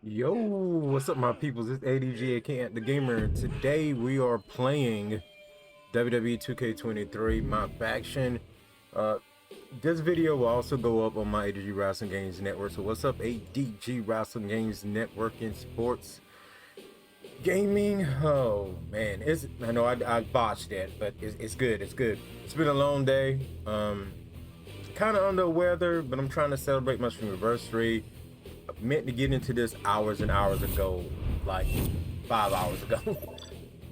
Yo, what's up, my peoples? It's ADG, aka the Gamer. Today we are playing WWE 2K23 MyFaction. Uh, this video will also go up on my ADG Wrestling Games Network. So what's up, ADG Wrestling Games Network in sports gaming? Oh man, I know I botched that, but it's good. It's good. It's been a long day. Kind of under the weather, but I'm trying to celebrate my stream anniversary. Meant to get into this hours and hours ago, like 5 hours ago.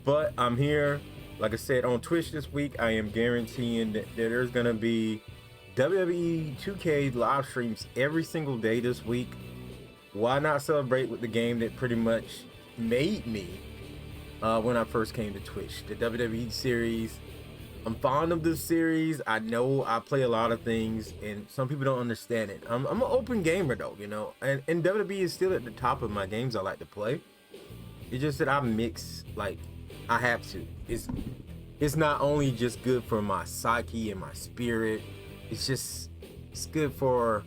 But I'm here. Like I said, on Twitch this week, I am guaranteeing that there's gonna be WWE 2K live streams every single day this week. Why not celebrate with the game that pretty much made me when I first came to Twitch, the WWE series. I'm fond of this series. I know I play a lot of things, and some people don't understand it. I'm an open gamer though, you know, and WWE is still at the top of my games I like to play. It's just that I mix, like, I have to. It's not only just good for my psyche and my spirit. It's good for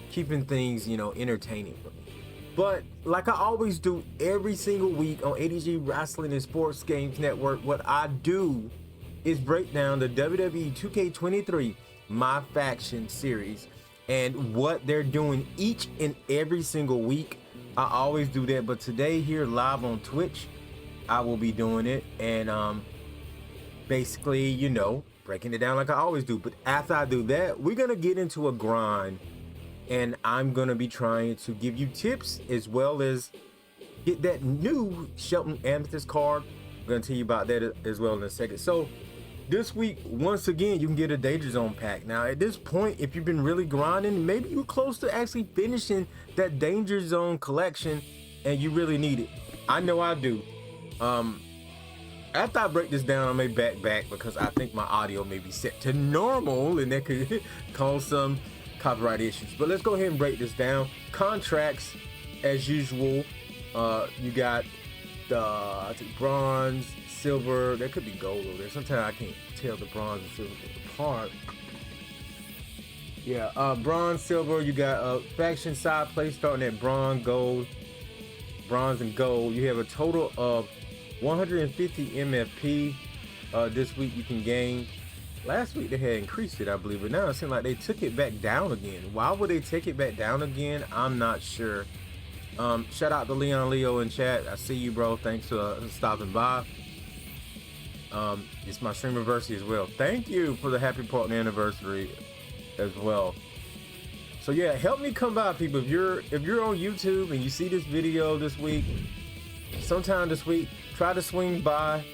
keeping things, you know, entertaining for me. But like I always do every single week on ADG Wrestling and Sports Games Network, what I do is break down the WWE 2K23 MyFaction series and what they're doing each and every single week. I always do that, but today here live on Twitch, I will be doing it and basically, you know, breaking it down like I always do. But after I do that, we're gonna get into a grind, and I'm gonna be trying to give you tips as well as get that new Shelton Amethyst card. I'm gonna tell you about that as well in a second. So this week, once again, you can get a Danger Zone pack. Now, at this point, if you've been really grinding, maybe you're close to actually finishing that Danger Zone collection and you really need it. I know I do. After I break this down, I may back because I think my audio may be set to normal and that could cause some copyright issues. But let's go ahead and break this down. Contracts, as usual, you got the, I think, bronze, silver, there could be gold over there. Sometimes I can't tell the bronze and silver apart. Yeah, bronze, silver, you got faction side play starting at bronze, gold, bronze and gold. You have a total of 150 MFP this week you can gain. Last week they had increased it, I believe, but now it seems like they took it back down again. Why would they take it back down again? I'm not sure. Shout out to Leon Leo in chat. I see you, bro. Thanks for stopping by. It's my stream anniversary as well. Thank you for the happy partner anniversary as well. So yeah, help me come by, people. If you're on YouTube and you see this video this week, sometime this week, try to swing by.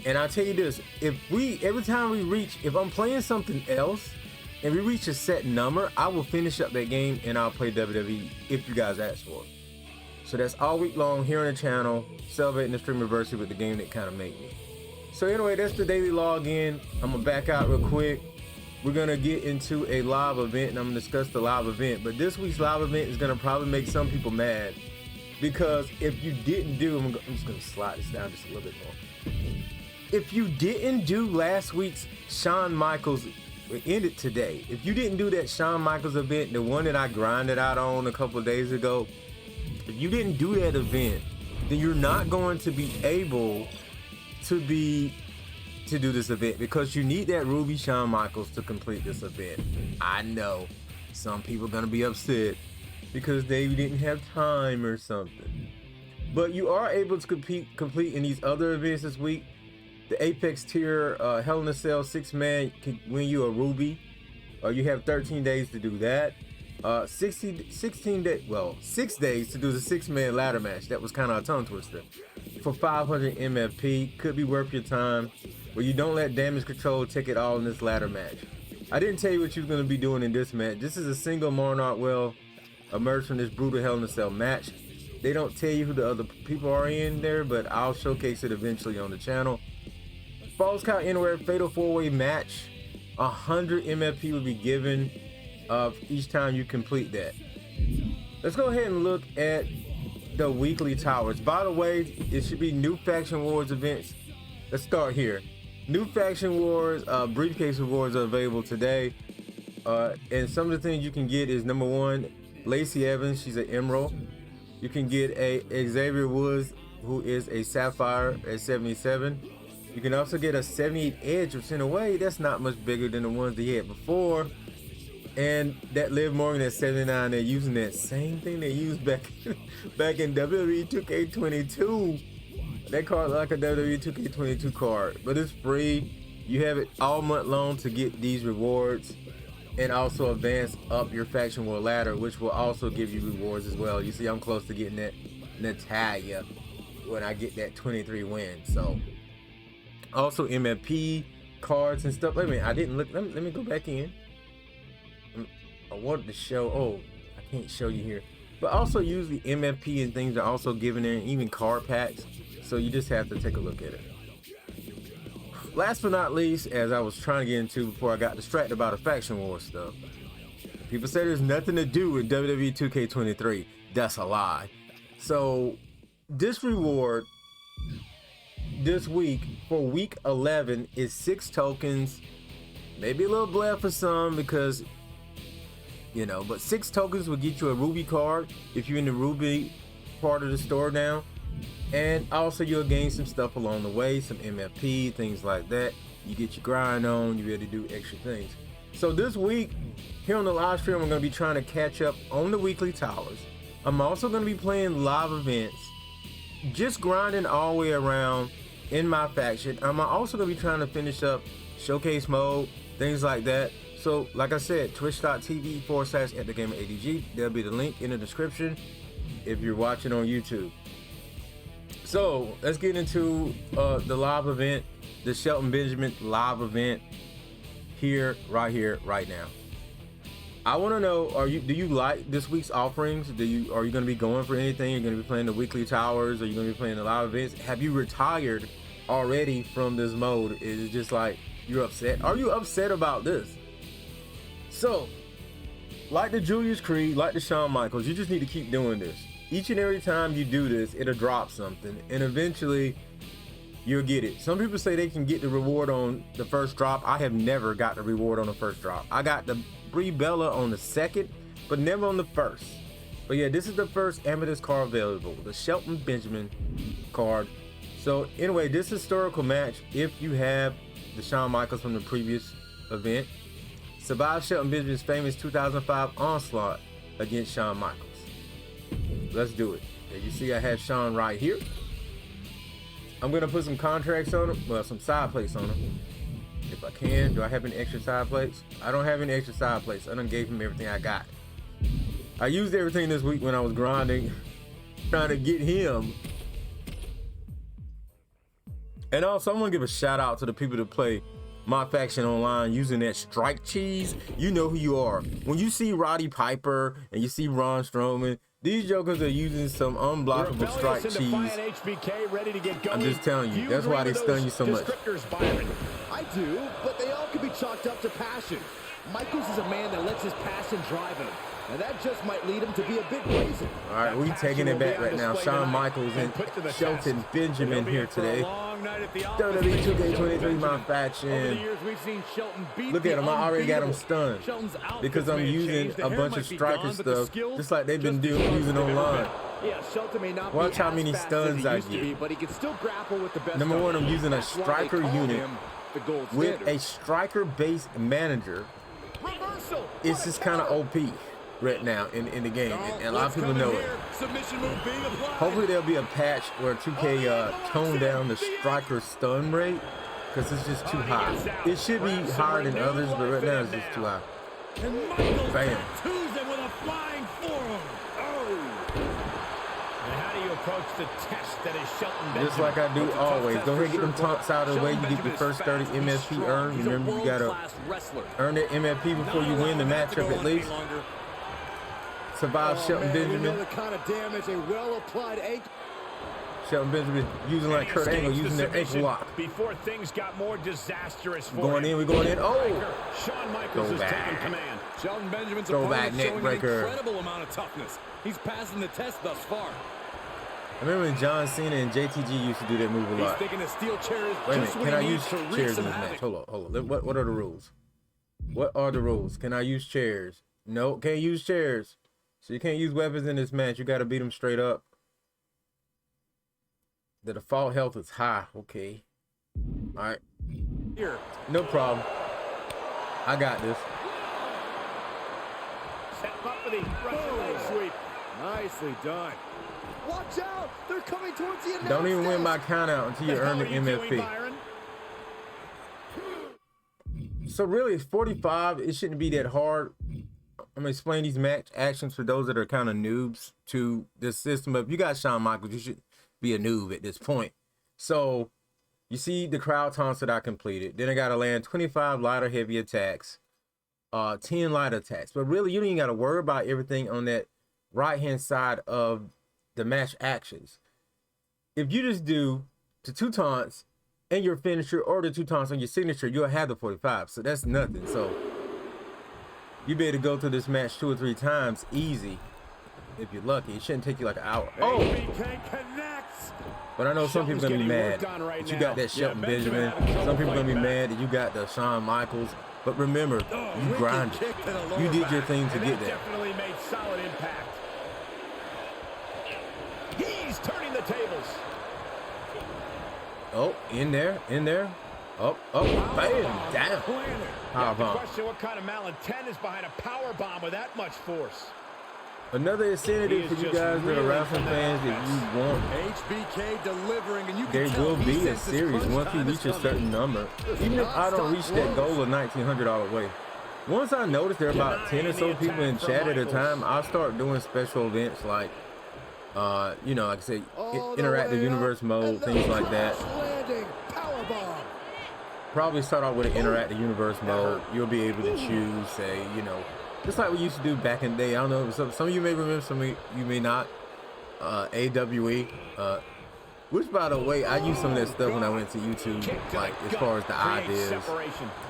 And I'll tell you this, every time we reach, if I'm playing something else and we reach a set number, I will finish up that game and I'll play WWE if you guys ask for it. So that's all week long here on the channel, celebrating the stream anniversary with the game that kind of made me. So anyway, that's the daily login. I'm gonna back out real quick. We're gonna get into a live event and I'm gonna discuss the live event. But this week's live event is gonna probably make some people mad because if you didn't do, I'm just gonna slide this down just a little bit more. If you didn't do last week's Shawn Michaels, it ended today. If you didn't do that Shawn Michaels event, the one that I grinded out on a couple of days ago, if you didn't do that event, then you're not going to be able to do this event because you need that Ruby Shawn Michaels to complete this event. I know some people are gonna be upset because they didn't have time or something, but you are able to complete in these other events this week. The Apex tier Hell in a Cell 6-man can win you a Ruby. You have 13 days to do that. 6 days to do the 6-man ladder match. That was kind of a tongue twister. For 500 MFP, could be worth your time. But you don't let damage control take it all in this ladder match. I didn't tell you what you was going to be doing in this match. This is a single Monarch will emerge from this brutal Hell in a Cell match. They don't tell you who the other people are in there, but I'll showcase it eventually on the channel. Falls Count Anywhere Fatal 4-Way match. 100 MFP will be given each time you complete that. Let's go ahead and look at the weekly towers. By the way, it should be new faction wars events. Let's start here. New faction wars briefcase rewards are available today, and some of the things you can get is number one, Lacey Evans. She's an emerald. You can get a Xavier Woods, who is a Sapphire at 77. You can also get a 78 Edge, which in a way, that's not much bigger than the ones they had before. And that Liv Morgan at 79, they're using that same thing they used back in WWE 2K22. That card like a WWE 2K22 card, but it's free. You have it all month long to get these rewards, and also advance up your faction war ladder, which will also give you rewards as well. You see, I'm close to getting that Natalia when I get that 23 wins. So also MFP cards and stuff. Wait a minute, I didn't look. Let me go back in. I wanted to show. Oh, I can't show you here. But also usually MFP and things are also given there, even card packs. So you just have to take a look at it. Last but not least, as I was trying to get into before I got distracted by the faction war stuff, people say there's nothing to do with WWE 2K23. That's a lie. So this reward this week for week 11 is 6 tokens, maybe a little bled for some because, you know, but 6 tokens will get you a Ruby card if you're in the Ruby part of the store now. And also you'll gain some stuff along the way, some MFP, things like that. You get your grind on, you're able to do extra things. So this week, here on the live stream, I'm going to be trying to catch up on the weekly towers. I'm also going to be playing live events, just grinding all the way around in my faction. I'm also going to be trying to finish up showcase mode, things like that. So like I said, twitch.tv/@thegameradg. There'll be the link in the description if you're watching on YouTube. So let's get into the live event, the Shelton Benjamin live event right here, right now. I want to know, do you like this week's offerings? Are you going to be going for anything? You're going to be playing the weekly towers? Are you going to be playing the live events? Have you retired already from this mode? Is it just like you're upset? Are you upset about this? So, like the Julius Creed, like the Shawn Michaels, you just need to keep doing this. Each and every time you do this, it'll drop something, and eventually you'll get it. Some people say they can get the reward on the first drop. I have never got the reward on the first drop. I got the Brie Bella on the second, but never on the first. But yeah, this is the first amethyst card available, the Shelton Benjamin card. So anyway, this historical match, if you have the Shawn Michaels from the previous event, survive Shelton Benjamin's famous 2005 onslaught against Shawn Michaels. Let's do it. As you see, I have Shawn right here. I'm gonna put some contracts on him, well, some side plates on him, if I can. Do I have any extra side plates? I don't have any extra side plates. I done gave him everything I got. I used everything this week when I was grinding, trying to get him. And also, I'm gonna give a shout out to the people that play MyFaction online using that strike cheese. You know who you are. When you see Roddy Piper and you see Ron Strowman, these jokers are using some unblockable strike cheese. I'm just telling you, that's why they stun you so much. I do, but they all can be chalked up to passion. Michaels is a man that lets his passion drive him, and that just might lead him to be a bit brazen. All right, we taking it back right now. Shawn Michaels and Shelton Benjamin here today. WWE 2K23 MyFaction. Look at him, I already got him stunned because I'm using a bunch of striker stuff, just like they've been using online. Watch how many stuns I get. Number one, I'm using a striker unit with a striker-based manager. It's just kind of OP right now in the game, and a lot of people know it. Hopefully there'll be a patch where 2K tone down the striker stun rate, because it's just too high. It should be higher than others, but right now it's just too high. Bam. Just like I do always. Go ahead and get them taunts out of the way. You get the first 30 MSP earned. Remember, you gotta earn that MFP before you win the matchup at least. Survive Shelton Benjamin. Shelton Benjamin using like Kurt Angle, using their ankle lock. Before things got more disastrous for going in, we're going in. Oh! Shawn Michaels is taking command. Shelton Benjamin's throwback neck breaker. Incredible amount of toughness. He's passing the test thus far. I remember when John Cena and JTG used to do that move a lot. Wait a minute, can I use chairs in this match? Hold on. What are the rules? What are the rules? Can I use chairs? No, can't use chairs. So you can't use weapons in this match. You got to beat them straight up. The default health is high. Okay. All right. Here. No problem. I got this. Set up for the Russian leg sweep. Nicely done. Watch out! They're coming towards the announce Don't even win desk. by count out until you earn the MFP. So really, it's 45. It shouldn't be that hard. I'm gonna explain these match actions for those that are kind of noobs to this system. But if you got Shawn Michaels, you should be a noob at this point. So you see the crowd taunts that I completed. Then I got to land 25 light or heavy attacks, 10 light attacks. But really, you don't even got to worry about everything on that right-hand side of the match actions. If you just do the 2 taunts and your finisher or the 2 taunts on your signature, you'll have the 45. So that's nothing. So you be able to go through this match 2 or 3 times easy if you're lucky. It shouldn't take you like an hour. Oh! But I know some people are going to be mad that you got that Shelton Benjamin. Some people are going to be mad that you got the Shawn Michaels. But remember, you grinded. You did your thing to get there. Definitely made solid impact. He's turning the tables. Oh, in there. Oh, bam, down. Power bomb. Question what kind of malintent is behind a power bomb with that much force. Another incentive for you guys that are wrestling fans that you want. HBK delivering, and you can There tell will he be a senses series crunch once you time is reach a coming. certain number. Even if I don't reach that goal of $1,900 all the way. Once I notice there are about 10 or so people in chat at a time, I'll start doing special events like, you know, like I say, interactive universe mode, things like that. Probably start off with an interactive universe mode. You'll be able to choose, say, you know, just like we used to do back in the day. I don't know, some of you may remember, some of you may not. AWE, which by the way, I used some of that stuff when I went to YouTube, like as far as the ideas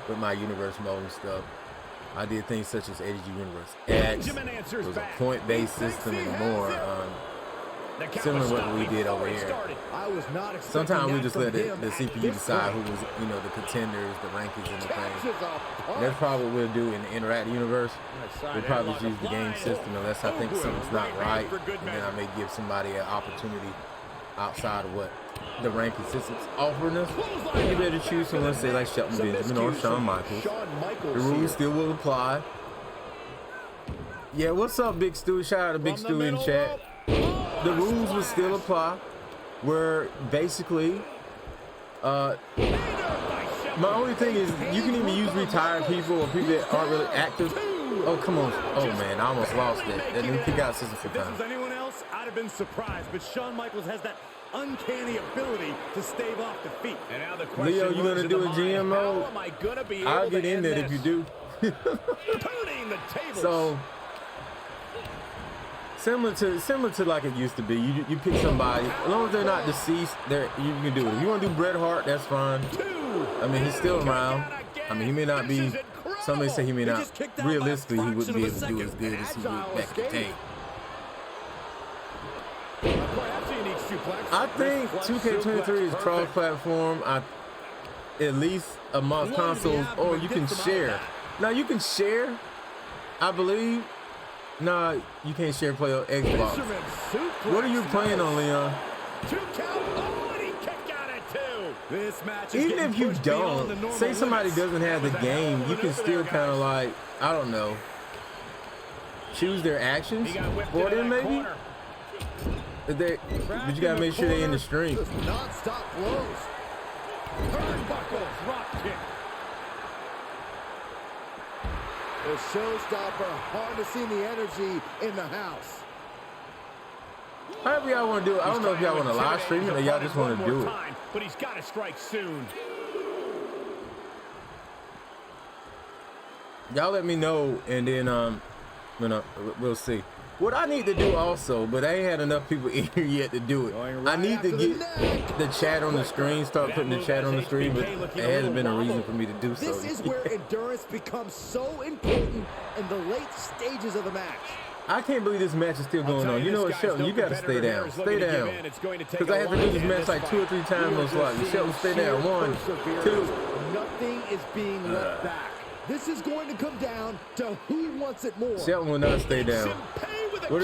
with my universe mode and stuff. I did things such as ADG Universe X, it was a point-based system and more. Similar to what we did over here. Sometimes we just let the CPU decide who was, you know, the contenders, the rankings, and the things. That's probably what we'll do in the interactive universe. We'll probably just use the game system unless I think something's not right, and then I may give somebody an opportunity outside of what the ranking system's offering us. And you better choose someone, say like Shelton Benjamin or Shawn Michaels. The rules still will apply. Yeah, what's up, Big Stu? Shout out to Big Stu in chat. The rules will still apply, where basically, my only thing is you can even use retired people or people that aren't really active. Oh, come on. Oh, man, I almost lost that. That new kick-out system for time. If this was anyone else, I'd have been surprised, but Shawn Michaels has that uncanny ability to stave off defeat. And now the question, Leo, you gonna do a GM mode? I'll get in there if you do. Turning the tables. So, similar to like it used to be. You pick somebody, as long as they're not deceased, you can do it. If you want to do Bret Hart, that's fine. I mean, he's still around. I mean, he may not be. Somebody say he may not. Realistically, he wouldn't be able to do as good as he would back in the day. I think 2K23 is cross-platform. At least amongst consoles, or you can share. Now you can share, I believe. Nah, you can't share play on Xbox. What are you playing on, Leon? Even if you don't, say somebody doesn't have the game, you can still kind of like, I don't know, choose their actions for them maybe. But you gotta make sure they're in the stream. Non-stop blows. Turnbuckle drop kick. The showstopper harnessing the energy in the house. However y'all want to do it. I don't know if y'all want to live stream it or y'all just want to do it. But he's got to strike soon. Y'all let me know, and then we'll see. What I need to do also, but I ain't had enough people in here yet to do it. I need to get the chat on the screen, start putting the chat on the screen, but there hasn't been a reason for me to do so. This is where endurance becomes so important in the late stages of the match. I can't believe this match is still going on. You know what, Shelton, you got to stay down. Stay down. Because I have to do this match like 2 or 3 times most likely. Shelton, stay down. 1, 2. Nothing is being let back. This is going to come down to who wants it more. Shelton will not stay down. What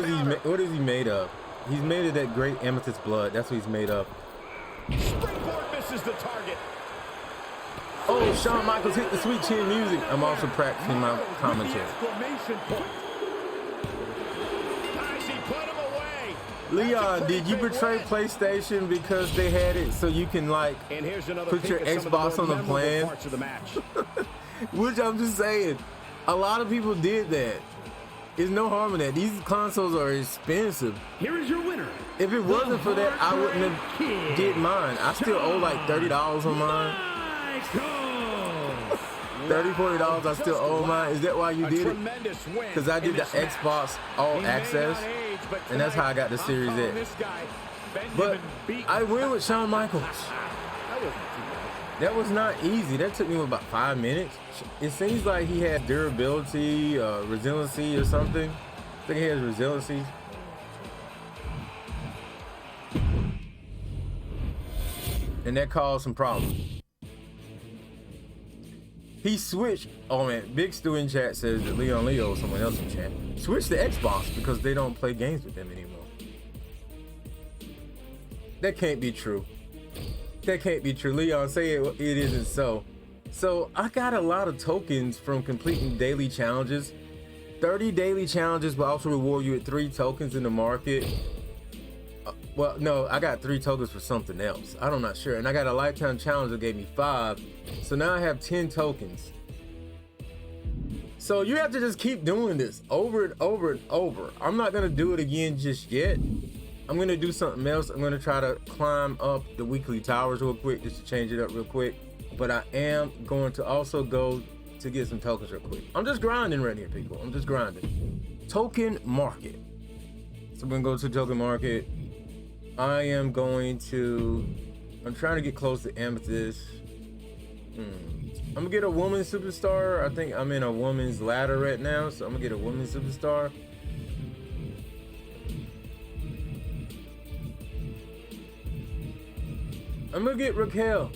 is he made of? He's made of that great amethyst blood. That's what he's made of. Springboard misses the target. Oh, Shawn Michaels hit the sweet chin music. I'm also practicing my commentary. Exclamation point. As he put him away. Leon, did you betray PlayStation because they had it so you can like And here's another put your peek at some of Xbox the on more the memorable plan? parts of the match. Which I'm just saying, a lot of people did that. There's no harm in that. These consoles are expensive. Here is your winner. If it wasn't for that, I wouldn't have did mine. I still owe like $30 on mine. $30, $40 I still owe mine. Is that why you did it? Because I did the Xbox All Access, and that's how I got the Series X. But I win with Shawn Michaels. That was not easy. That took me about 5 minutes. It seems like he has durability, resiliency or something. I think he has resiliency. And that caused some problems. He switched. Oh man, Big Stu in chat says that Leon Leo, someone else in chat, switched to Xbox because they don't play games with them anymore. That can't be true. That can't be true. Leon, say it isn't so. So I got a lot of tokens from completing daily challenges. 30 daily challenges will also reward you with 3 tokens in the market. Well, no, I got 3 tokens for something else. I'm not sure. And I got a lifetime challenge that gave me 5. So now I have 10 tokens. So you have to just keep doing this over and over and over. I'm not gonna do it again just yet. I'm gonna do something else. I'm gonna try to climb up the weekly towers real quick just to change it up real quick. But I am going to also go to get some tokens real quick. I'm just grinding right here, people. I'm just grinding. Token market. So we're gonna go to token market. I'm trying to get close to amethyst. I'm gonna get a woman superstar. I think I'm in a woman's ladder right now, so I'm gonna get a woman superstar. I'm gonna get Raquel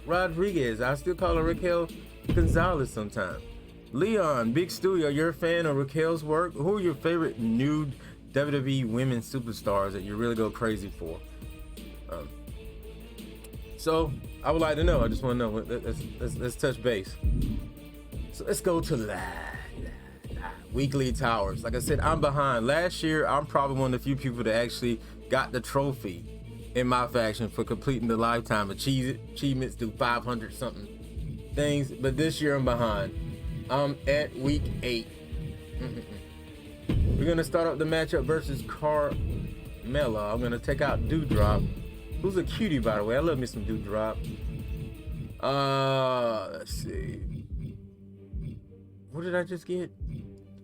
Rodriguez. I still call her Raquel Gonzalez sometimes. Leon, Big Stu, are you a fan of Raquel's work? Who are your favorite new WWE women superstars that you really go crazy for? So I would like to know. I just want to know. Let's touch base. So let's go to the weekly towers. Like I said, I'm behind. Last year, I'm probably one of the few people that actually got the trophy in my faction for completing the lifetime achievements, do 500 something things. But this year I'm behind. I'm at week 8. We're gonna start up the matchup versus Carmella. I'm gonna take out Dewdrop, who's a cutie, by the way. I love me some Dewdrop. Let's see. What did I just get?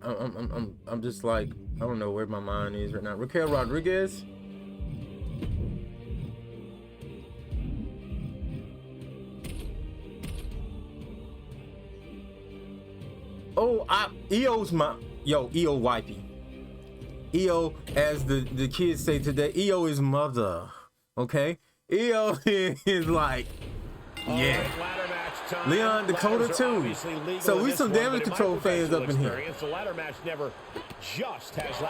I'm just like, I don't know where my mind is right now. Raquel Rodriguez. Oh, EO's my EO wifey. EO, as the kids say today, EO is mother. Okay, EO is like, yeah. Leon Dakota too. So we some damage control fans up in here.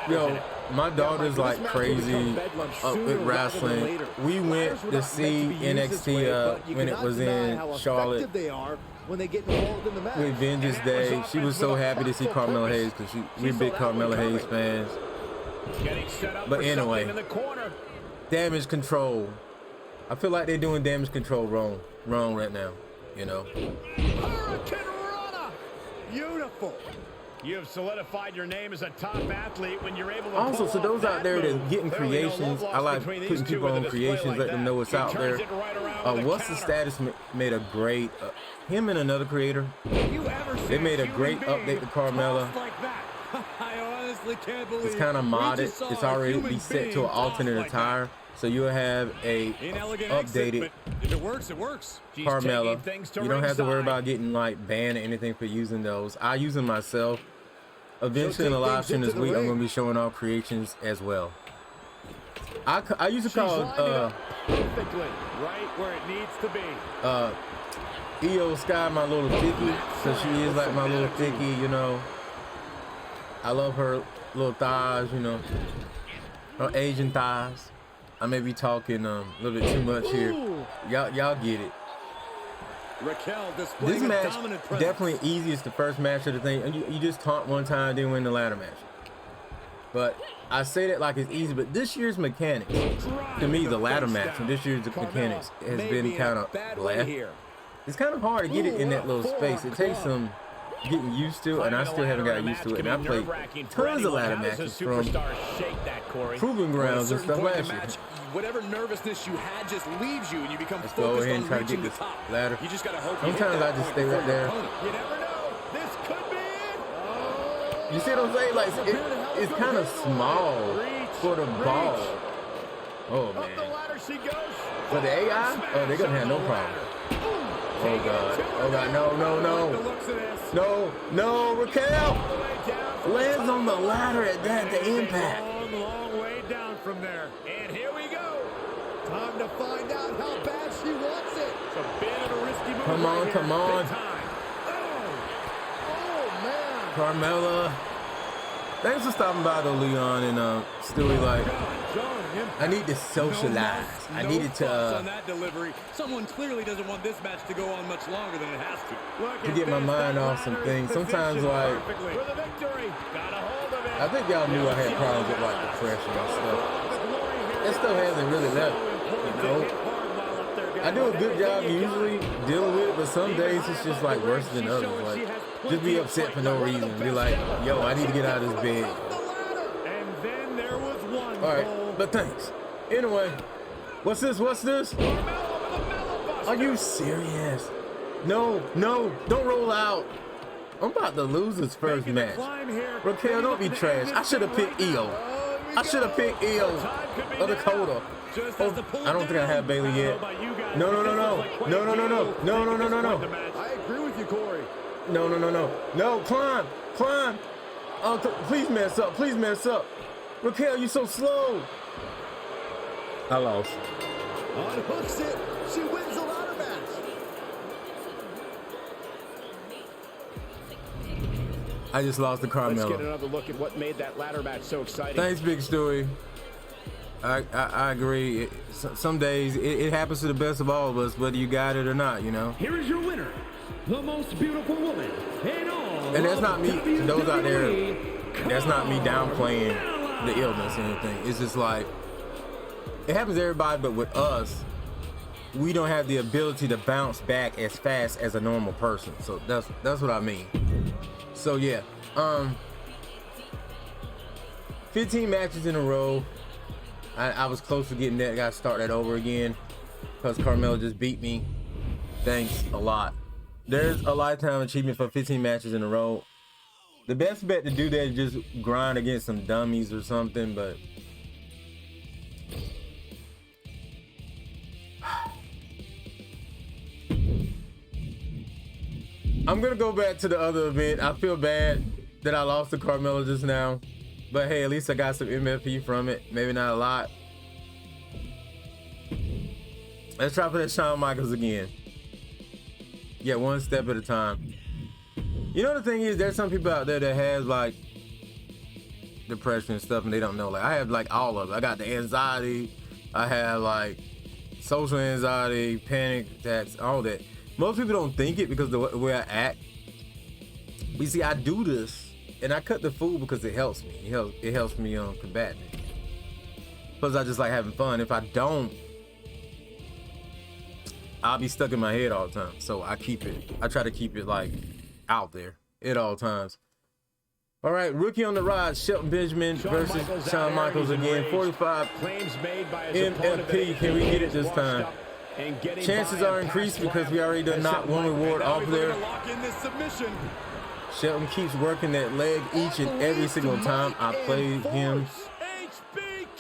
Yo, my daughter's like crazy up with wrestling. We went to see NXT when it was in Charlotte with Vengeance Day. She was so happy to see Carmella Hayes because we're big Carmella Hayes fans. But anyway, damage control. I feel like they're doing damage control wrong right now. You know. Beautiful. You have solidified your name as a top athlete when you're able to also, so those out there that getting creations, I like putting people on creations, let them know what's out there. What's the status made a great him and another creator. They made a great update to Carmella. It's kind of modded. It's already set to an alternate attire. So you'll have a updated if it works, it works. Carmella. You don't have to worry about getting like banned or anything for using those. I use them myself. Eventually in the live stream this week, I'm going to be showing off creations as well. I used to call perfectly right where it needs to be. EO Sky my little thicky, so she is like my little thicky, you know. I love her little thighs, you know, her Asian thighs. I may be talking a little bit too much here. Y'all get it. This match definitely easiest the first match of the thing. You just taunt one time, then win the ladder match. But I say that like it's easy, but this year's mechanics, to me, the ladder match and this year's mechanics has been kind of bland. It's kind of hard to get it in that little space. It takes some getting used to, and I still haven't got used to it. And I played tons of ladder matches from Proving Grounds and stuff last year. Whatever nervousness you had just leaves you, and you become focused on reaching try to get this top. Ladder. You just gotta hope. Sometimes I just stay right there. You never know. This could be it. You see what I'm saying? Like it's kind of small for the ball. Oh man. For the AI, oh, they're gonna have no problem. Oh god. Oh god. No, Raquel lands on the ladder at the impact. Long way down from there. And here we go. Time to find out how bad she wants it. It's a bit of a risky move. Come on, right come on. Oh man. Carmella. Thanks for stopping by though, Leon and Stewie. Like, I need to socialize. I needed to on that delivery. Someone clearly doesn't want this match to go on much longer than it has to. get my mind off some things. Sometimes like I think y'all knew I had problems with like depression and stuff. That stuff hasn't really left, you know. I do a good job usually dealing with it, but some days it's just like worse than others. Like just be upset for no reason. Be like, yo, I need to get out of this bed. And then there was one. All right, but thanks. Anyway, what's this? Are you serious? No, don't roll out. I'm about to lose this first match. Raquel, don't be trash. I should have picked Io. I should have picked Io or Dakota. Oh, I don't think I have Bailey yet. No. I agree with you, Corey. No, climb. Oh, please mess up. Raquel, you so slow. I lost. Unhooks it. She wins the ladder match. I just lost to Carmella. Let's get another look at what made that ladder match so exciting. Thanks, Big Stewie. I agree. Some days it happens to the best of all of us, whether you got it or not, you know. Here is your winner, the most beautiful woman in all. And that's not me. WWE. Those out there, that's not me downplaying the illness or anything. It's just like it happens to everybody, but with us, we don't have the ability to bounce back as fast as a normal person. So that's what I mean. So yeah, 15 matches in a row. I was close to getting that. Got to start that over again because Carmella just beat me. Thanks a lot. There's a lifetime achievement for 15 matches in a row. The best bet to do that is just grind against some dummies or something, but I'm gonna go back to the other event. I feel bad that I lost to Carmella just now, but hey, at least I got some MFP from it. Maybe not a lot. Let's try for that Shawn Michaels again. Yeah, one step at a time. You know, the thing is, there's some people out there that has like depression and stuff and they don't know. Like I have like all of it. I got the anxiety, I have like social anxiety, panic attacks, all that. Most people don't think it because the way I act. But you see, I do this and I cut the food because it helps me. It helps me combat it. Plus I just like having fun. If I don't, I'll be stuck in my head all the time. So I try to keep it like out there at all times. All right, rookie on the ride, Shelton Benjamin versus Shawn Michaels again. 45 MFP. Can we get it this time? Chances are increased because we already done not one reward off there. Shelton keeps working that leg each and every single time I play him.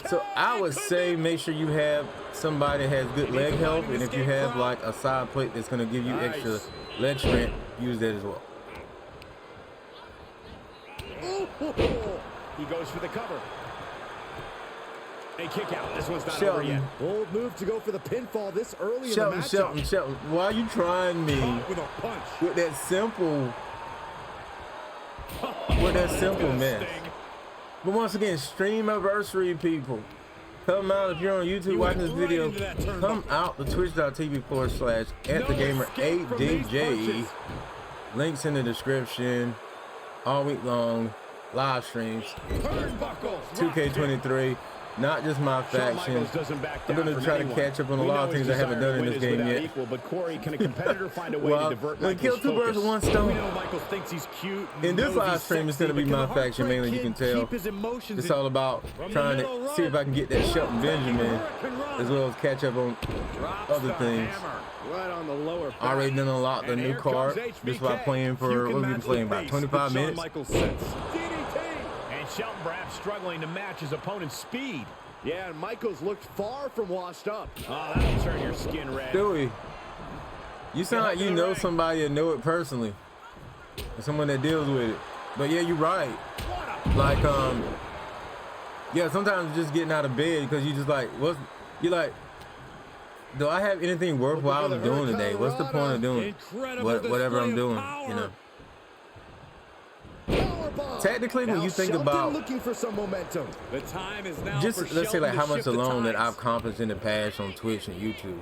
So I would say make sure you have somebody that has good leg health, and if you have like a side plate that's going to give you extra leg strength, use that as well. He goes for the cover. A kick out. This one's not Shelton. over yet. Bold move to go for the pinfall this early in the matchup. Shelton, why are you trying me With a punch. with that simple with that simple mess. But once again, STREAMAVERSARY people, come out if you're on YouTube watching this video. Come out to twitch.tv/@thegamer8DJ. Links in the description. All week long live streams. 2K23. Not just my faction. I'm going to try to catch up on a lot of things I haven't done in this game yet. Well, when kill two birds with one stone. In this live stream, it's going to be my faction mainly, you can tell. It's all about trying to see if I can get that Shelton Benjamin, as well as catch up on other things. Already done unlocked the new card just by playing for, what we've been playing, about 25 minutes. Shelton perhaps struggling to match his opponent's speed. Yeah, and Michaels looked far from washed up. Oh, that'll turn your skin red. Stewie, you sound like you know somebody that know it personally. Or someone that deals with it. But yeah, you're right. Like, yeah, sometimes just getting out of bed because you just like, you're like, do I have anything worthwhile of doing today? What's the point of doing whatever I'm doing, you know? Technically, when you think about looking for some momentum, The time is now just let's say like how much alone that I've accomplished in the past on Twitch and YouTube.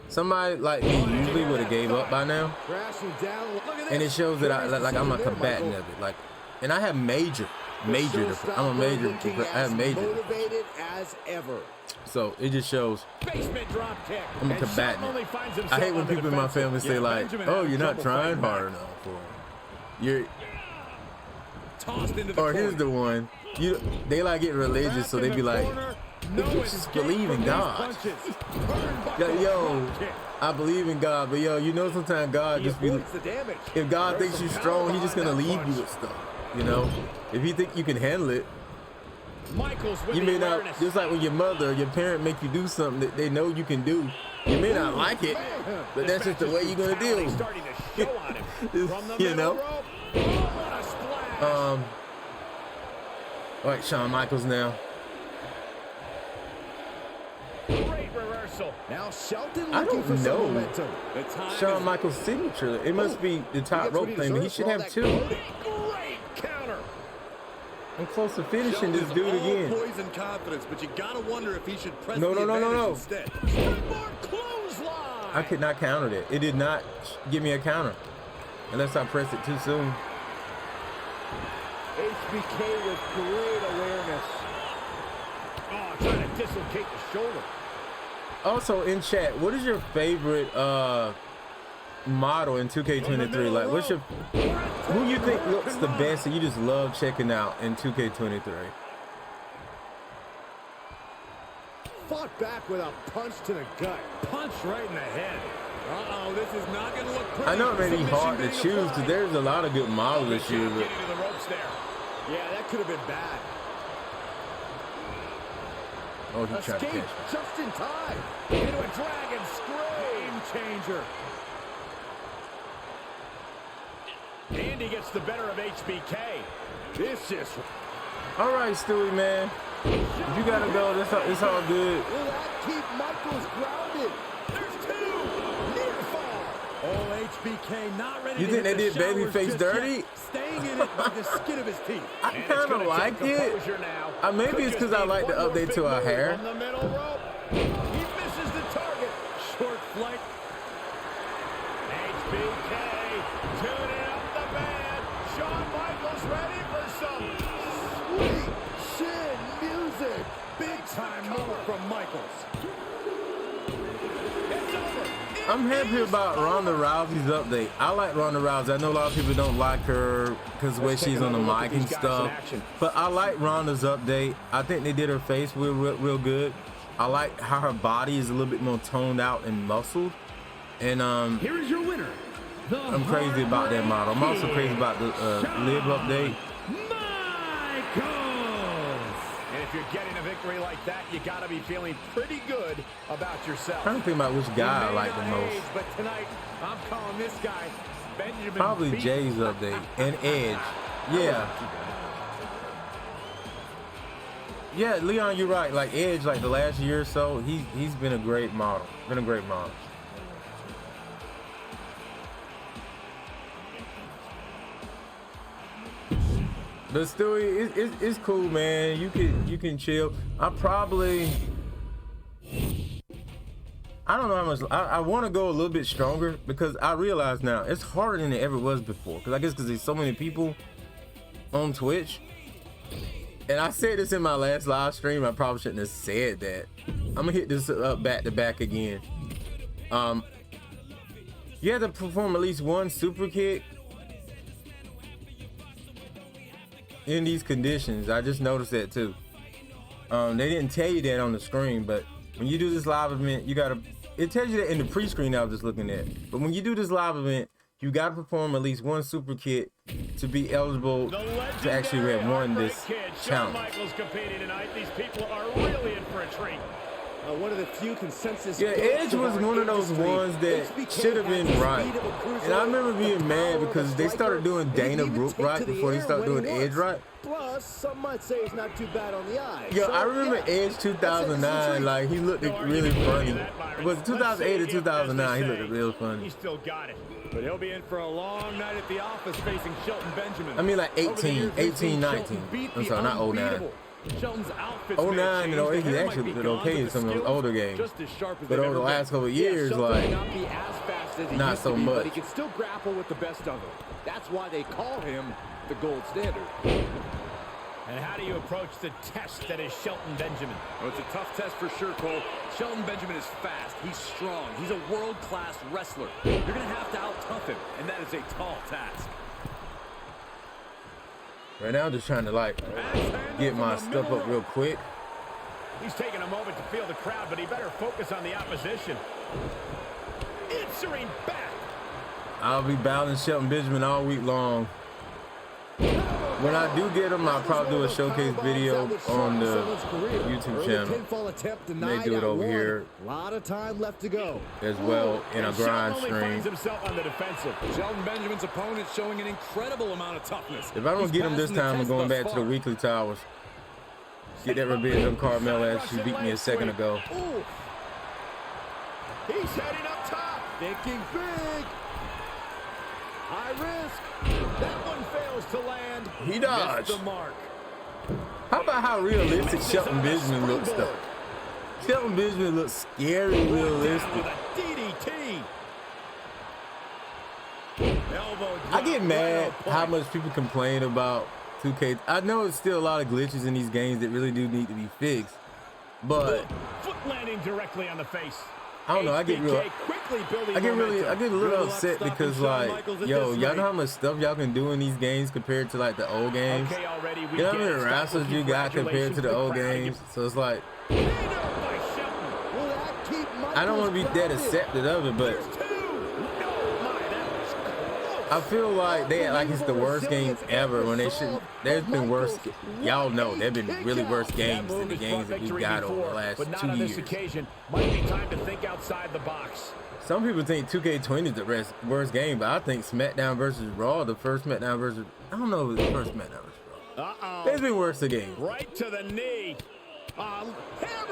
Somebody like me usually would have gave up by now, and it shows that I'm a combatant of it. Like, and I have major. I have major. Motivated as ever. So it just shows I'm a combatant. I hate when people in my family say like, "Oh, you're not trying hard enough," or "You're." Or here's the one, they like get religious, so they be like, "You just believe in God." Yo, I believe in God, but yo, you know sometimes God just be, if God thinks you're strong, He's just gonna leave you with stuff. You know, if He think you can handle it, you may not. Just like when your mother, your parent make you do something that they know you can do, you may not like it, but that's just the way you're gonna deal. You know. All right, Shawn Michaels now. Great reversal. Now Shelton I looking for don't some know momentum. Shawn Michaels' signature. It must be the top rope thing, but he should have two. Great counter. I'm close to finishing this dude again. Poise and confidence, but you gotta wonder if he should press No. instead. I could not counter that. It did not give me a counter unless I pressed it too soon. HBK with great awareness. Oh, trying to dislocate the shoulder. Also in chat, what is your favorite model in 2K23? Like, who you think looks the best and you just love checking out in 2K23? Fought back with a punch to the gut. Punch right in the head. Uh-oh, this is not going to look pretty. I know it may be hard to choose because there's a lot of good models this year, but Yeah, that could have been bad. oh, he tried to catch me. Just in time. Into a dragon scream changer. Andy gets the better of HBK. This is. All right, Stewie, man. If you gotta go, it's all good. Will that keep Michaels grounded? There's two. Near fall. Oh, HBK not ready You to think they hit did the showers Babyface just dirty? yet. Staying in it by the skin of his teeth. I kind of like it. Maybe it's because I like the update to our hair. On the middle rope. He misses the target. Short flight. HBK tuning up the band. Shawn Michaels ready for some Sweet chin music. Big time move from Michaels. It's over. I'm happy about Ronda Rousey's update. I like Ronda Rousey. I know a lot of people don't like her because the way she's on the mic and stuff. But I like Ronda's update. I think they did her face real good. I like how her body is a little bit more toned out and muscled. And Here is your winner. I'm crazy about that model. I'm also crazy about the Live update. And if you're getting a victory like that, you got to be feeling pretty good about yourself. I'm trying to think about which guy I like the most. But tonight, I'm calling this guy Benjamin. Probably Jay's update and Edge. Yeah. Yeah, Leon, you're right. Like Edge, like the last year or so, he's been a great model. Been a great model. But still, it's cool, man. You can chill. I don't know how much. I want to go a little bit stronger because I realize now it's harder than it ever was before. Because I guess because there's so many people on Twitch. And I said this in my last live stream. I probably shouldn't have said that. I'm gonna hit this up back to back again. You have to perform at least one super kick in these conditions. I just noticed that too. They didn't tell you that on the screen, but when you do this live event, you gotta. It tells you that in the pre-screen I was just looking at. But when you do this live event, you gotta perform at least one super kick to be eligible to actually have won this challenge. Michaels competing tonight. These people are really in for a treat. One of the few consensus. Yeah, Edge was one of those ones that should have been right. And I remember being mad because they started doing Dana Brooke right before they started doing Edge right. Plus, some might say it's not too bad on the eyes. Yo, I remember Edge 2009, like he looked really funny. It was 2008 or 2009, he looked real funny. He still got it. But he'll be in for a long night at the office facing Shelton Benjamin. I mean like 18, 19. I'm sorry, not 09. Shelton's outfits 09 and 08, he actually did okay in some of those older games. But over the last couple of years, like, not so much. But he can still grapple with the best of them. That's why they call him the gold standard. And how do you approach the test that is Shelton Benjamin? Well, it's a tough test for sure, Cole. Shelton Benjamin is fast. He's strong. He's a world-class wrestler. You're going to have to out-tough him, and that is a tall task. Right now, I'm just trying to, like, get my stuff up real quick. He's taking a moment to feel the crowd, but he better focus on the opposition. Answering back. I'll be battling Shelton Benjamin all week long. When I do get him, I'll probably do a showcase video on the YouTube channel. May do it over here A lot of time left to go. as well in a grind Shelton only stream. finds himself on the defensive. Shelton Benjamin's opponent showing an incredible amount of toughness. If I don't get him this time, I'm going back to the weekly towers. Get that revenge on Carmella as she beat me a second ago. Ooh. He's heading up top. Thinking big. High risk. That one fails to land. He dodged. Missed the mark. How about how realistic Shelton Benjamin looks though? Shelton Benjamin looks scary realistic. With a DDT. Elbow I get drop mad right on how point. much people complain about 2K. I know it's still a lot of glitches in these games that really do need to be fixed, but Foot landing directly on the face. I don't know. I get a little upset because like, yo, y'all know how much stuff y'all can do in these games compared to like the old games. Okay, already we You know how get many it. wrestlers you got compared to the old games? So it's like, Will that keep I don't want to be that accepted of it, but I feel like they act like it's the worst game ever when they should. There's been worse. Y'all know there've been really worse games than the games that we got over the last but not 2 on years. this occasion. Might be time to think outside the box. Some people think 2K20 is the worst game, but I think SmackDown versus Raw, the first SmackDown versus, I don't know if it's the first SmackDown versus Raw. There's been worse games. Right to the knee. Hammer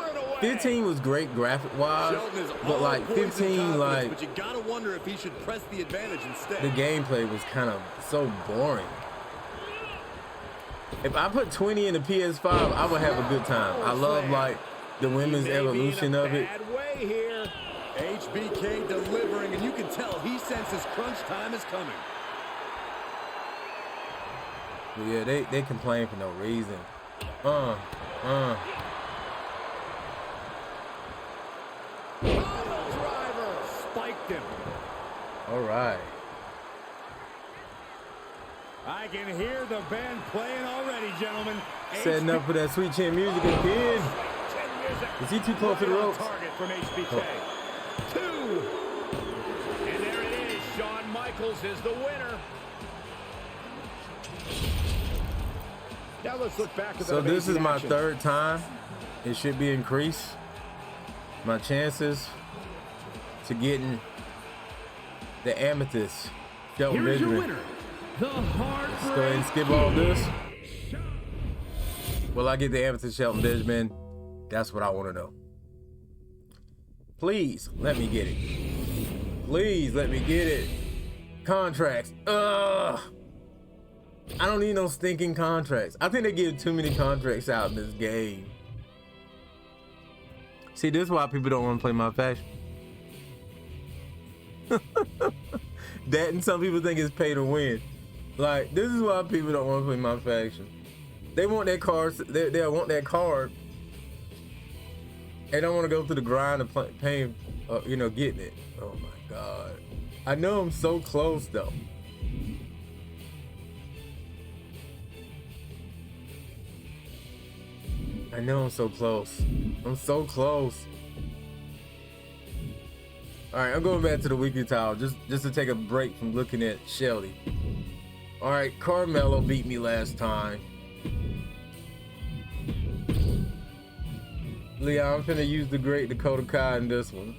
it away. 15 was great graphic-wise, but like 15, like But you gotta wonder if he should press the advantage instead. the gameplay was kind of so boring. If I put 20 in the PS5, I would have a good time. I love like the women's evolution of it. Bad way here. HBK delivering, and you can tell he senses crunch time is coming. But yeah, they complain for no reason. Driver spiked him. All right. I can hear the band playing already, gentlemen. Setting up for that sweet chin music again. Is he too close to the ropes? Target from HBK. Two. And there it is. Shawn Michaels is the winner. Now let's look back at So that this is amazing my action. third time. It should be increased. My chances to getting the amethyst. Shelton Here's your Benjamin. winner, the Let's go ahead and skip all this. Will I get the amethyst, Shelton Benjamin? That's what I want to know. Please let me get it. Please let me get it. Contracts. I don't need no stinking contracts. I think they give too many contracts out in this game. See, this is why people don't want to play my faction. That and some people think it's pay to win. Like, this is why people don't want to play my faction. They want that card. They want that card. They don't want to go through the grind of paying, you know, getting it. Oh my God. I know I'm so close though. I know I'm so close. I'm so close. All right, I'm going back to the weekly tile just to take a break from looking at Shelty. All right, Carmelo beat me last time. Leon, I'm finna use the great Dakota Kai in this one.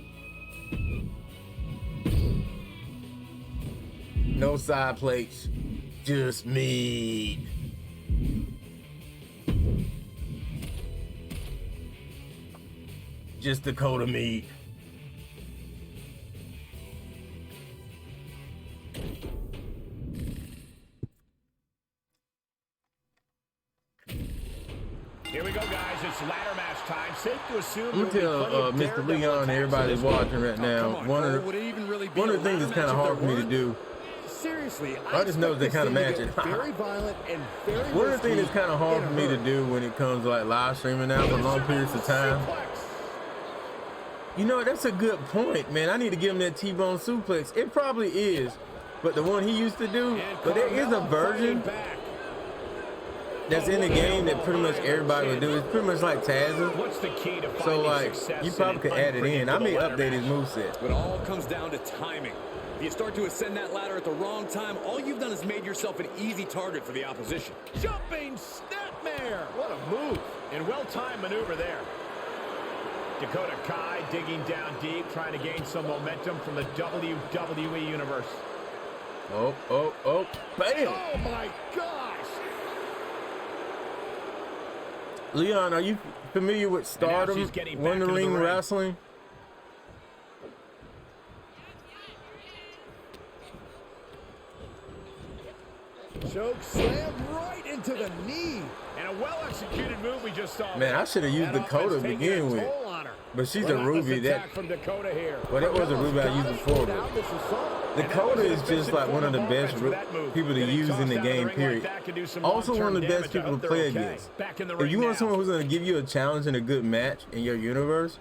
No side plates, just meat. Just Dakota meat. Here we go, guys. It's ladder match time. Safe to assume. I'm gonna tell Mr. Leon and everybody watching right now. One of the things that's kind of hard for me to do. Seriously, I just know they kind of match it. Very violent and very One of the things that's kind of hard for me to do when it comes to like live streaming now for long periods of time. You know, that's a good point, man. I need to give him that T-bone suplex. It probably is, but the one he used to do. But there is a version that's in the game that pretty much everybody would do. It's pretty much like Taz's. What's the key to So like, you probably could add it in. I may update his moveset. But it all comes down to timing. If you start to ascend that ladder at the wrong time, all you've done is made yourself an easy target for the opposition. Jumping snapmare. What a move. And well-timed maneuver there. Dakota Kai digging down deep, trying to gain some momentum from the WWE Universe. Oh, bam! Oh my gosh! Leon, are you familiar with Stardom, One Ring Wrestling? choke slam right into the knee. And a well-executed move we just saw. Man, I should have used Dakota to begin with. But she's a Ruby. From Dakota here. Well, that was a Ruby I used before. Dakota is just like one of the best people to use in the game, period. Also one of the best people to play against. If you want someone who's going to give you a challenge in a good match in your universe,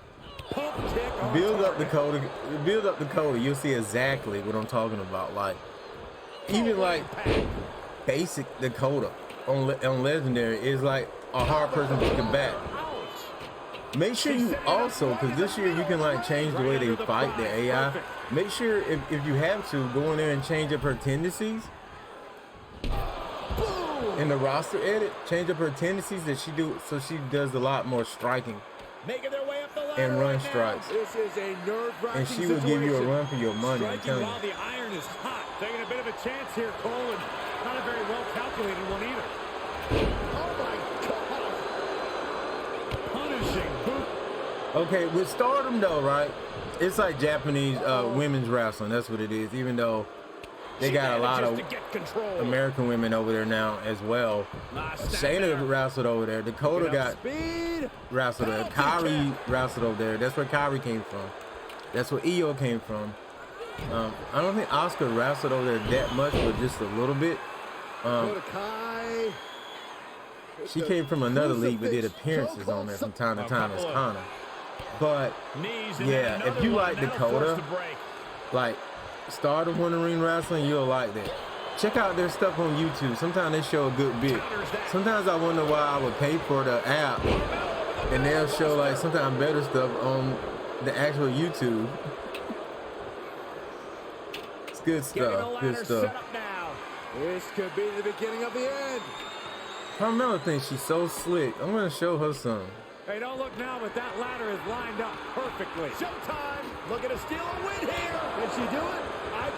build up Dakota. You'll see exactly what I'm talking about. Like, even like basic Dakota on Legendary is like a hard person to combat. Make sure you also, because this year you can like change the way they fight the AI. Make sure if you have to, go in there and change up her tendencies. In the roster edit, change up her tendencies that she do, so she does a lot more striking and run strikes. This is a nerve-wracking and she will give you a run for your money. I'm telling you. The iron is hot. Taking a bit of a chance here, Cole, and not a very well calculated one either. Oh my God! Punishing boot. Okay, with Stardom though, right? It's like Japanese women's wrestling. That's what it is. Even though they got a lot of American women over there now as well. Shayna wrestled over there. Dakota got wrestled there. Kyrie wrestled over there. That's where Kyrie came from. That's where Io came from. I don't think Asuka wrestled over there that much, but just a little bit. She came from another league but did appearances on there from time to time as Kana. But yeah, if you like Dakota, like Stardom One Ring Wrestling, you'll like that. Check out their stuff on YouTube. Sometimes they show a good bit. Sometimes I wonder why I would pay for the app and they'll show like sometimes better stuff on the actual YouTube. It's good stuff. Good stuff. This could be the beginning of the end. Carmella thinks she's so slick. I'm gonna show her some. Hey, don't look now, but that ladder is lined up perfectly. Showtime! Looking to steal a win here. Can she do it?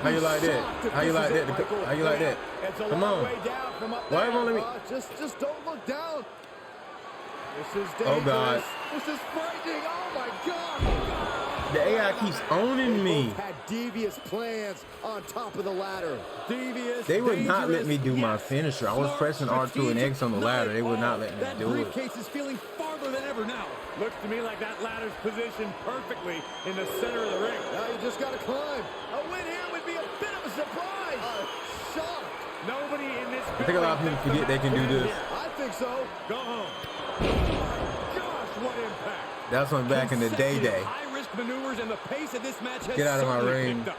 How you like that? How you like that? How you like that? Come on. Why won't let me? Just don't look down. This is dangerous. Oh God. This is frightening. Oh my God. The AI keeps owning me. Both had devious plans on top of the ladder. Devious. They would not let me do my yes. finisher. I was pressing R2 and X on the ladder. They would not let me that do it. briefcase is feeling farther than ever now. Looks to me like that ladder's positioned perfectly in the center of the ring. Now you just got to climb. A win here would be a bit of a surprise. Shock. Nobody in this. I think a lot of people forget they can do this. I think so. Go home. Oh my gosh, what impact! That's when back in the day. High-risk maneuvers and the pace of this match has Get out of my certainly ring. picked up.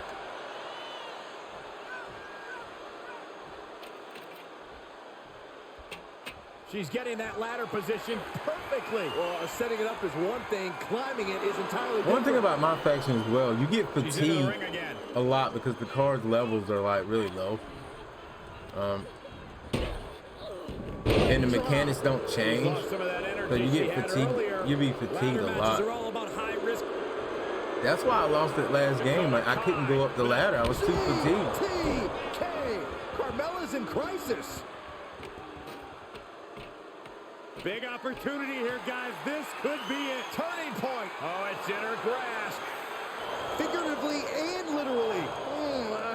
She's getting that ladder position perfectly. Well, setting it up is one thing. Climbing it is entirely different. One thing about my faction as well, you get She's in the fatigued ring again. a lot because the card's levels are like really low. And the mechanics don't change. Lost some of that energy So you she get had fatigued. earlier. You be fatigued a Ladder lot. matches are all about high risk. That's why I lost that last game. Like I couldn't go up the ladder. I was too fatigued. TK. Carmella's in crisis. Big opportunity here, guys. This could be it. Turning point. Oh, it's in her grasp. Figuratively and literally.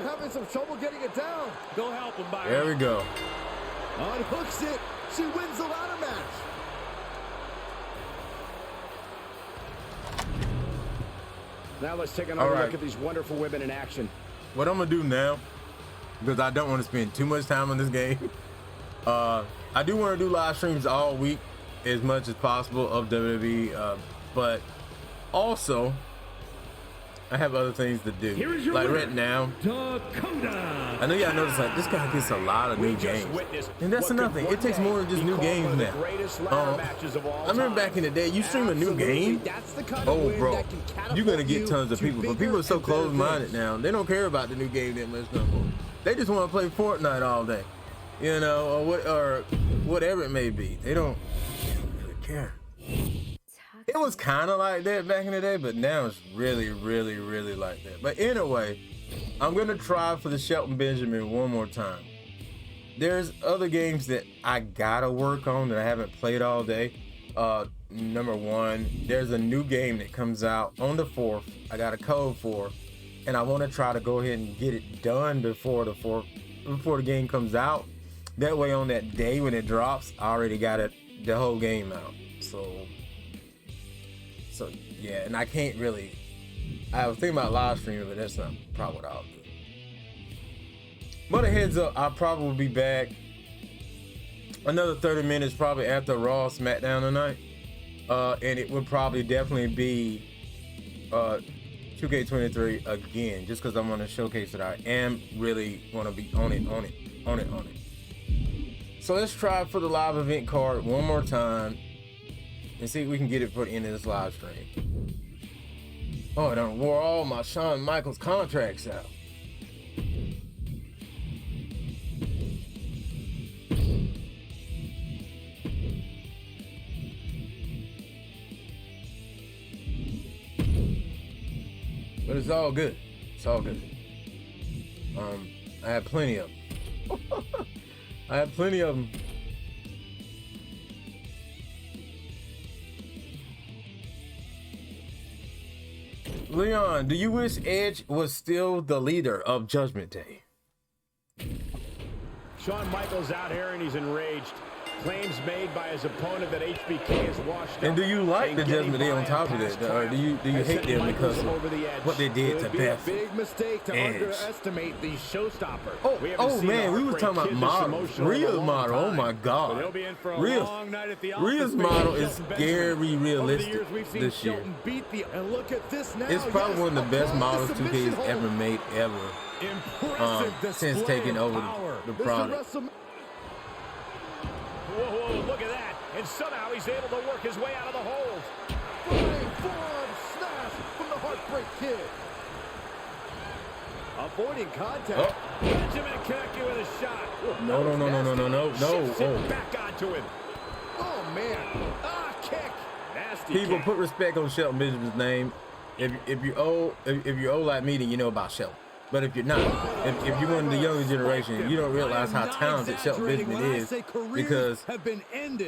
Having some trouble getting it down. Go help him, Byron. There we go. Unhooks it. She wins the ladder match. Now let's take another All right. look at these wonderful women in action. What I'm gonna do now, because I don't want to spend too much time on this game. I do want to do live streams all week as much as possible of WWE, but also I have other things to do. Here is your like winner, right now, Dakota. I know y'all noticed like this guy gets a lot of new games, and that's another thing. It takes more than just new games now. I remember back in the day, you stream a new game, oh bro, you're gonna get tons of people. But people are so close-minded now; they don't care about the new game that much no more. They just want to play Fortnite all day, you know, or whatever it may be. They don't really care. It was kind of like that back in the day, but now it's really, really, really like that. But anyway, I'm going to try for the Shelton Benjamin one more time. There's other games that I got to work on that I haven't played all day. Number one, there's a new game that comes out on the 4th. I got a code for, and I want to try to go ahead and get it done before the 4th, before the game comes out. That way on that day when it drops, I already got it, the whole game out. So yeah, and I can't really, I was thinking about live streaming, but that's not probably what I'll do. But a heads up, I'll probably be back another 30 minutes probably after Raw SmackDown tonight. And it would probably definitely be 2K23 again, just because I want to showcase that I am really want to be on it. So let's try for the live event card one more time and see if we can get it for the end of this live stream. Oh, I done wore all my Shawn Michaels contracts out. But it's all good. It's all good. I have plenty of them. I have plenty of them. Leon, do you wish Edge was still the leader of Judgment Day? Shawn Michaels out here and he's enraged. Claims made by his opponent that HBK is washed up. And do you like the Judgment Day on top of that, or do you hate them because of what they did to Beth? Big mistake to Edge. Underestimate the showstopper. Oh man, we was talking about models. Rhea's model, oh my god. He'll be in for a Rhea's long night at the office. Rhea's model is scary realistic this year. And look at this now. It's probably one of the best models 2K has ever made since taking over the product. Whoa, look at that. And somehow he's able to work his way out of the hold. Flying forearm smash from the Heartbreak Kid. Avoiding contact. Benjamin connected with a shot. No. Shifts it back onto him. Oh, man. Kick. Nasty People kick. put respect on Shelton Benjamin's name. If you're old like me, then you know about Shelton. But if you're not, if you're one of the younger generation, you don't realize how talented Shelton Benjamin is, because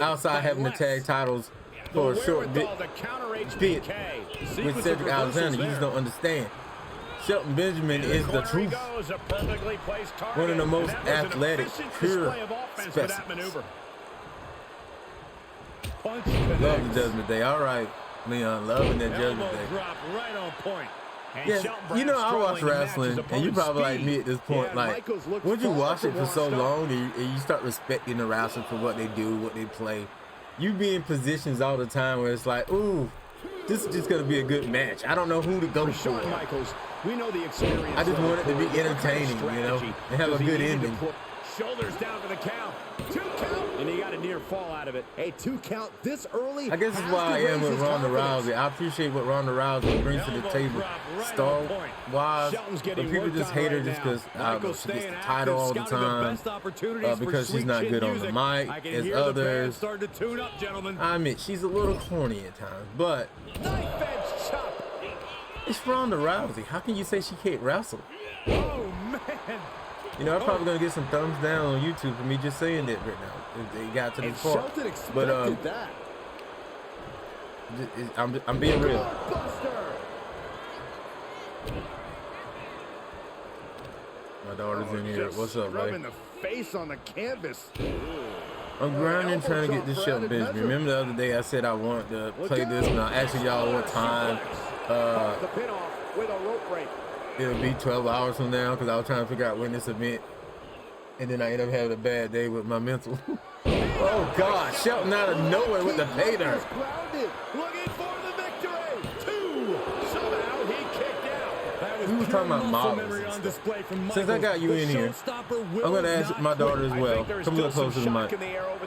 outside having the tag titles, for a short bit to counter bit HBK. with Cedric Alexander. You just don't understand. Shelton Benjamin is the truth. One of the most athletic, pure specimens. Love the Judgment Day. All right, Leon, loving that Judgment Day. Right on point. Yeah, you know, I watch wrestling, and you probably like me at this point. Like, once you watch it for so long, and you start respecting the wrestler for what they do, what they play, you be in positions all the time where it's like, ooh, this is just gonna be a good match. I don't know who to go for. We know the experience. I just want it to be entertaining, you know, and have a good ending. Shoulders down for the count. 2 count. And he got a near fall out of it. A 2 count this early. I guess that's why I am with Ronda Rousey. I appreciate what Ronda Rousey brings to the table. Star-wise, but people just hate her just because she gets the title all the time. Because she's not good on the mic as others. I admit, she's a little corny at times, but it's Ronda Rousey. How can you say she can't wrestle? Oh, man. You know, I'm probably gonna get some thumbs down on YouTube for me just saying that right now. If they got to this part, but I'm being real. My daughter's in here. What's up, right? The face on the canvas. I'm grinding trying to get this Shelton Benjamin. Remember the other day I said I wanted to play this, and I asked y'all what time. The pin off with a rope break. It'll be 12 hours from now because I was trying to figure out when this event, and then I ended up having a bad day with my mental. Oh God, Shelton out of nowhere with the pay dirt. Looking for the victory. 2. Somehow he kicked out. We were talking about models and stuff. Since I got you in here, I'm gonna ask my daughter as well. Come a little closer to the mic.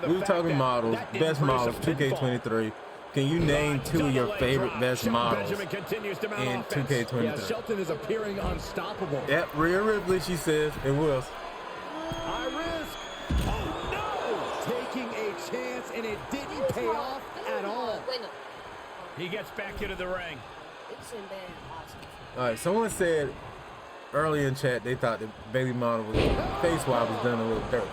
We were talking models, best models, 2K23. Can you name 2 of your favorite best models in 2K23? Yeah, Shelton is appearing unstoppable. Yep, Rhea Ripley, she says, and Wills. High risk. Oh no! Taking a chance, and it didn't pay off at all. He gets back into the ring. All right, someone said earlier in chat they thought the baby model was face swap was done a little dirty.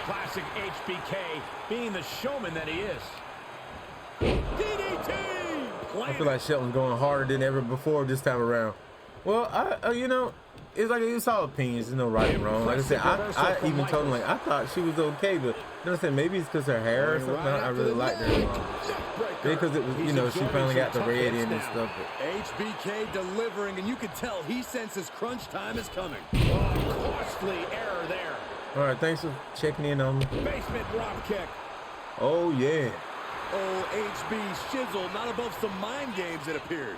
Classic HBK being the showman that he is. DDT! I feel like Shelton's going harder than ever before this time around. Well, you know, it's like it's all opinions. There's no right and wrong. Like I said, I even told him like I thought she was okay, but you know what I'm saying? Maybe it's because her hair or something. I really liked her. Because it was, you know, she finally got the red in and stuff. But HBK delivering, and you can tell he senses crunch time is coming. Oh, costly error there. All right, thanks for checking in on me. Basement drop kick. Oh yeah. Oh, HB Shizzle, not above some mind games, it appears.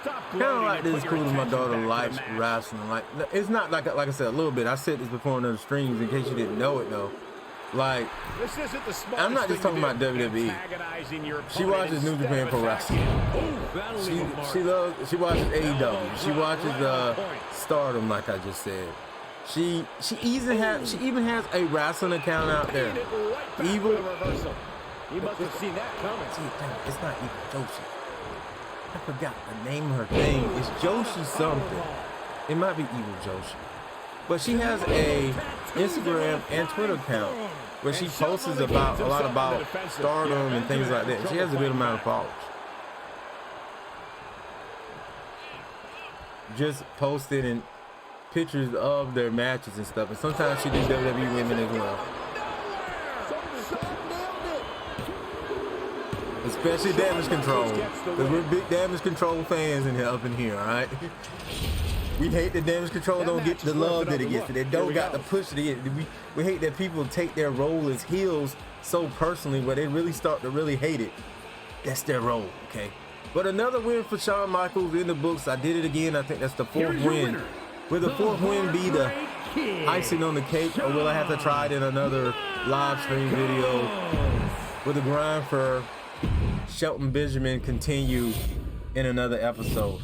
Kind of like this cool that my daughter likes wrestling. Like, it's not like I said, a little bit. I said this before on other streams in case you didn't know it though. Like, I'm not just talking about WWE. She watches New Japan Pro Wrestling. She watches AEW. She watches Stardom, like I just said. She even has a wrestling account out there. Evil. He must have seen that coming. It's not Evil Joshi. I forgot the name of her thing. It's Joshi something. It might be Evil Joshi. But she has a Instagram and Twitter account where she posts a lot about Stardom and things like that. She has a good amount of followers. Just posted in pictures of their matches and stuff. And sometimes she does WWE women as well. Especially Damage Control. Because we're big Damage Control fans up in here, alright? We hate that Damage Control don't get the love that it gets. They don't got the push that it gets. We hate that people take their role as heels so personally where they really start to really hate it. That's their role, okay? But another win for Shawn Michaels in the books. I did it again. I think that's the 4th win. Will the 4th win be the icing on the cake, or will I have to try it in another live stream video? Will the grind for Shelton Benjamin continue in another episode?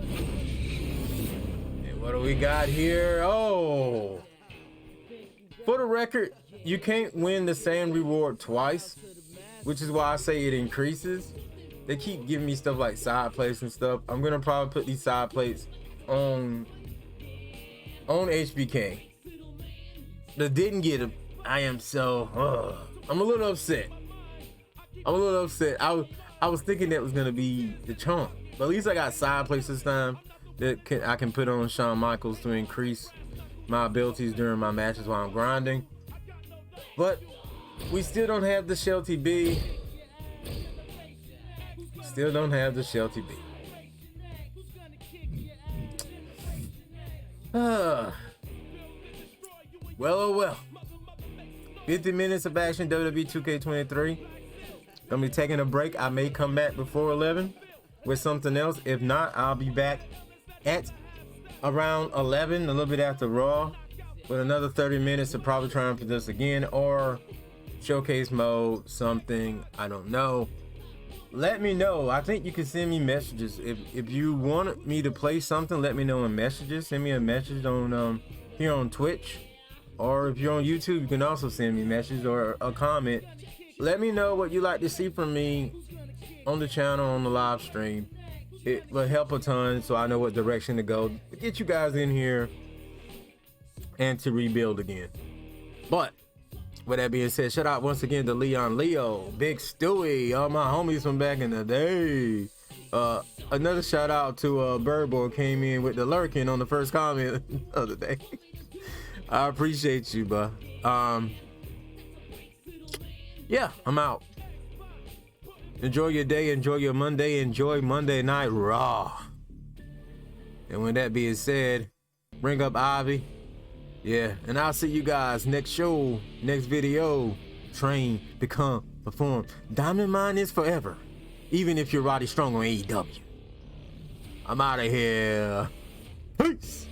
And what do we got here? Oh, for the record, you can't win the same reward twice, which is why I say it increases. They keep giving me stuff like side plates and stuff. I'm gonna probably put these side plates on HBK. that didn't get him. I am so, I'm a little upset. I'm a little upset. I was thinking that was gonna be the chunk, but at least I got side plates this time that I can put on Shawn Michaels to increase my abilities during my matches while I'm grinding. But we still don't have the Shelty B. Still don't have the Shelty B. Well, oh well. 50 minutes of action, WWE 2K23. Gonna be taking a break. I may come back before 11 with something else. If not, I'll be back at around 11, a little bit after Raw, with another 30 minutes to probably try and put this again, or showcase mode, something, I don't know. Let me know. I think you can send me messages. If you want me to play something, let me know in messages. Send me a message on here on Twitch, or if you're on YouTube, you can also send me a message or a comment. Let me know what you like to see from me on the channel, on the live stream. It will help a ton, so I know what direction to go to get you guys in here and to rebuild again. But with that being said, shout out once again to Leon Leo, Big Stewie, all my homies from back in the day. Another shout out to Bird Boy, came in with the lurking on the first comment the other day. I appreciate you, bro. Yeah, I'm out. Enjoy your day, enjoy your Monday, enjoy Monday Night Raw. And with that being said, bring up Ivy. Yeah, and I'll see you guys next show, next video. Train, become, perform. Diamond Mine is forever, even if you're Roddy Strong on AEW. I'm out of here. Peace.